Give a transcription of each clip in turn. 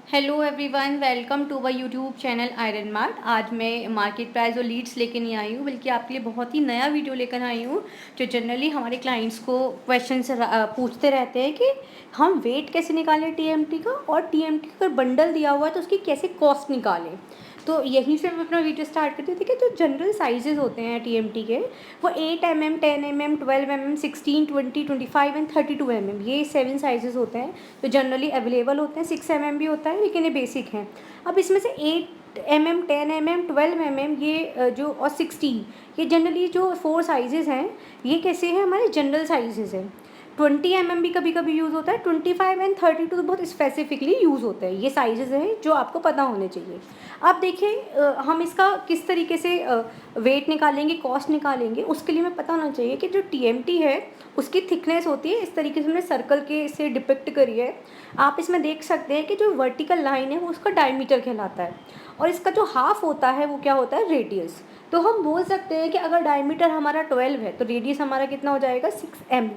Hello everyone, welcome to my YouTube channel Iron Mart. आज मैं market price और Leeds लेकर नहीं आई हूँ, बल्कि आपके लिए बहुत ही नया वीडियो लेकर आई हूँ। जो जनरली हमारे क्लाइंट्स को क्वेश्चन पूछते रहते हैं कि हम वेट कैसे निकालें टीएमटी का, और टीएमटी का अगर बंडल दिया हुआ है तो उसकी कैसे कॉस्ट निकालें। तो यहीं से मैं अपना वीडियो स्टार्ट करती थी कि जो जनरल साइजेस होते हैं टीएमटी के, वो 8 mm, 10 mm, 12 mm, 16, 20, 25 and 32 mm, ये 7 साइजेस होते हैं जो जनरली अवेलेबल होते हैं। 6 mm भी होता है, लेकिन ये बेसिक हैं। अब इसमें से 8 mm, 10 mm, 12 mm ये जो और 16, ये जनरली जो 4 साइजेस हैं, ये कैसे हैं, हमारे जनरल साइजेस हैं। 20 mm भी कभी कभी यूज़ होता है। 25 एंड 32 तो बहुत स्पेसिफिकली यूज़ होता है। ये साइजेस हैं जो आपको पता होने चाहिए। अब देखिए, हम इसका किस तरीके से वेट निकालेंगे, कॉस्ट निकालेंगे, उसके लिए हमें पता होना चाहिए कि जो टीएमटी है उसकी थिकनेस होती है। इस तरीके से हमने सर्कल के से डिपिक्ट करी है। आप इसमें देख सकते हैं कि जो वर्टिकल लाइन है वो उसका डायमीटर कहलाता है, और इसका जो हाफ होता है वो क्या होता है, रेडियस। तो हम बोल सकते हैं कि अगर डायमीटर हमारा 12 है तो रेडियस हमारा कितना हो जाएगा, 6 mm।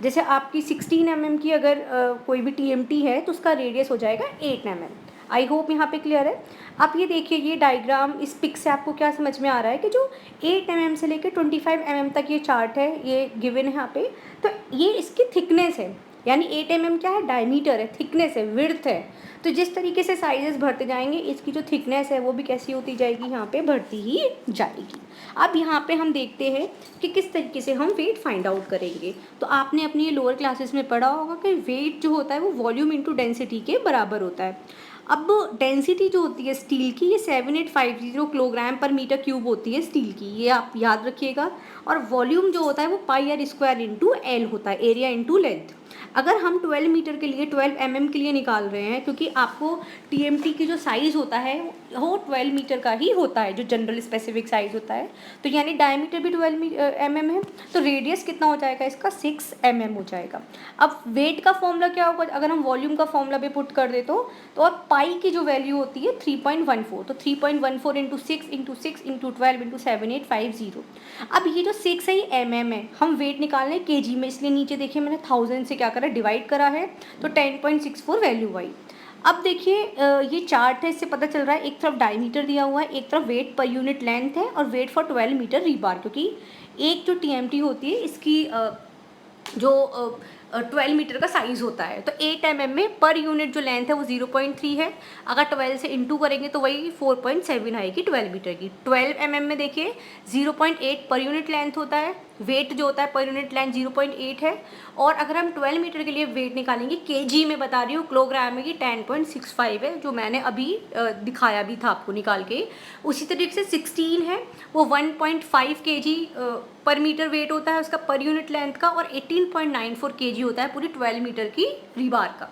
जैसे आपकी 16 mm की अगर कोई भी टीएमटी है तो उसका रेडियस हो जाएगा 8 mm। आई होप यहाँ पे क्लियर है। आप ये देखिए, ये डायग्राम, इस पिक से आपको क्या समझ में आ रहा है कि जो 8 mm से लेकर 25 mm तक ये चार्ट है, ये गिवन है यहाँ पे। तो ये इसकी थिकनेस है, यानी 8 mm क्या है, डायमीटर है, थिकनेस है, विड्थ है। तो जिस तरीके से साइजेस बढ़ते जाएंगे, इसकी जो थिकनेस है वो भी कैसी होती जाएगी, यहाँ पे बढ़ती ही जाएगी। अब यहाँ पे हम देखते हैं कि किस तरीके से हम वेट फाइंड आउट करेंगे। तो आपने अपनी लोअर क्लासेस में पढ़ा होगा कि वेट जो होता है वो वॉल्यूम इंटू डेंसिटी के बराबर होता है। अब डेंसिटी जो होती है स्टील की, ये 7850 किलोग्राम पर मीटर क्यूब होती है स्टील की, ये आप याद रखिएगा। और वॉल्यूम जो होता है वो पाई आर स्क्वायर इंटू एल होता है, एरिया इंटू लेंथ। अगर हम 12 मीटर के लिए, 12 mm के लिए निकाल रहे हैं, क्योंकि आपको टीएमटी की जो साइज़ होता है वो 12 मीटर का ही होता है, जो जनरल स्पेसिफिक साइज़ होता है। तो यानी डायमीटर भी 12 mm है, तो रेडियस कितना हो जाएगा इसका, 6 mm हो जाएगा। अब वेट का फॉर्मूला क्या होगा, अगर हम वॉल्यूम का फॉर्मूला पे पुट कर दे तो और पाई की जो वैल्यू होती है 3.14, तो 3.14 इंटू 6 इंटू 6 इंटू 12 इंटू 7850। अब ये जो 6 है ये mm है, हम वेट निकाल रहे हैं केजी में, इसलिए नीचे देखिए मैंने 1000 से क्या करा, डिवाइड करा है, तो 10.64 वैल्यू आई। अब देखिए, ये चार्ट है, इससे पता चल रहा है एक तरफ डायमीटर दिया हुआ है, एक तरफ वेट पर यूनिट लेंथ है, और वेट फॉर 12 मीटर रीबार, क्योंकि एक जो टीएमटी होती है इसकी जो 12 मीटर का साइज़ होता है। तो 8 mm में पर यूनिट जो लेंथ है वो 0.3 है। अगर 12 से इंटू करेंगे तो वही 4.7 आएगी 12 मीटर की। 12 mm में देखिए 0.8 पर यूनिट लेंथ होता है, वेट जो होता है पर यूनिट लेंथ 0.8 है। और अगर हम 12 मीटर के लिए वेट निकालेंगे, केजी में बता रही हूँ, किलोग्राम में की 10.65 है, जो मैंने अभी दिखाया भी था आपको निकाल के। उसी तरीके से 16 है, वो 1.5 kg पर मीटर वेट होता है उसका पर यूनिट लेंथ का, और 18.94 kg होता है पूरी 12 मीटर की रीबार का।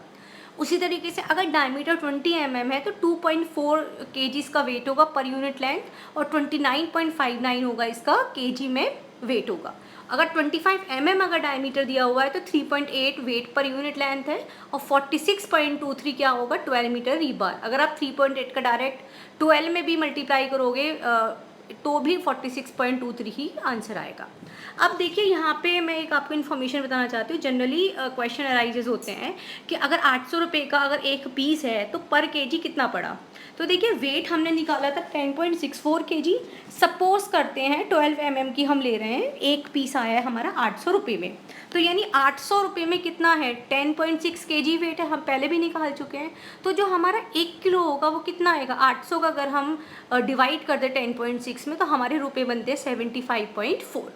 उसी तरीके से अगर डायमीटर 20 mm है तो 2.4 kg इसका वेट होगा पर यूनिट लेंथ, और 29.59 होगा इसका kg में वेट होगा। अगर 25 mm अगर डायमीटर दिया हुआ है तो 3.8 वेट पर यूनिट लेंथ है, और 46.23 क्या होगा, 12 मीटर रीबार। अगर आप 3.8 का डायरेक्ट 12 में भी मल्टीप्लाई करोगे तो भी 46.23 ही आंसर आएगा। अब देखिए, यहाँ पे मैं एक आपको इन्फॉर्मेशन बताना चाहती हूँ। जनरली क्वेश्चन अराइजेज होते हैं कि अगर 800 रुपये का अगर एक पीस है तो पर केजी कितना पड़ा। तो देखिए, वेट हमने निकाला था 10.64 kg। सपोज करते हैं 12 mm की हम ले रहे हैं, एक पीस आया है हमारा 800 रुपये में, तो यानी 800 रुपये में कितना है, 10.6 kg वेट है, हम पहले भी निकाल चुके हैं। तो जो हमारा 1 किलो होगा वो कितना आएगा, 800 का अगर हम डिवाइड कर दे 10.6 में, तो हमारे रुपये बनते हैं 75.4।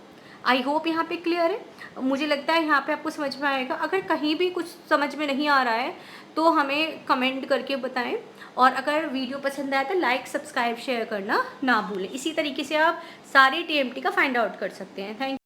आई होप यहाँ पे क्लियर है। मुझे लगता है यहाँ पे आपको समझ में आएगा। अगर कहीं भी कुछ समझ में नहीं आ रहा है तो हमें कमेंट करके बताएं, और अगर वीडियो पसंद आया तो लाइक, सब्सक्राइब, शेयर करना ना भूलें। इसी तरीके से आप सारे टीएमटी का फाइंड आउट कर सकते हैं। थैंक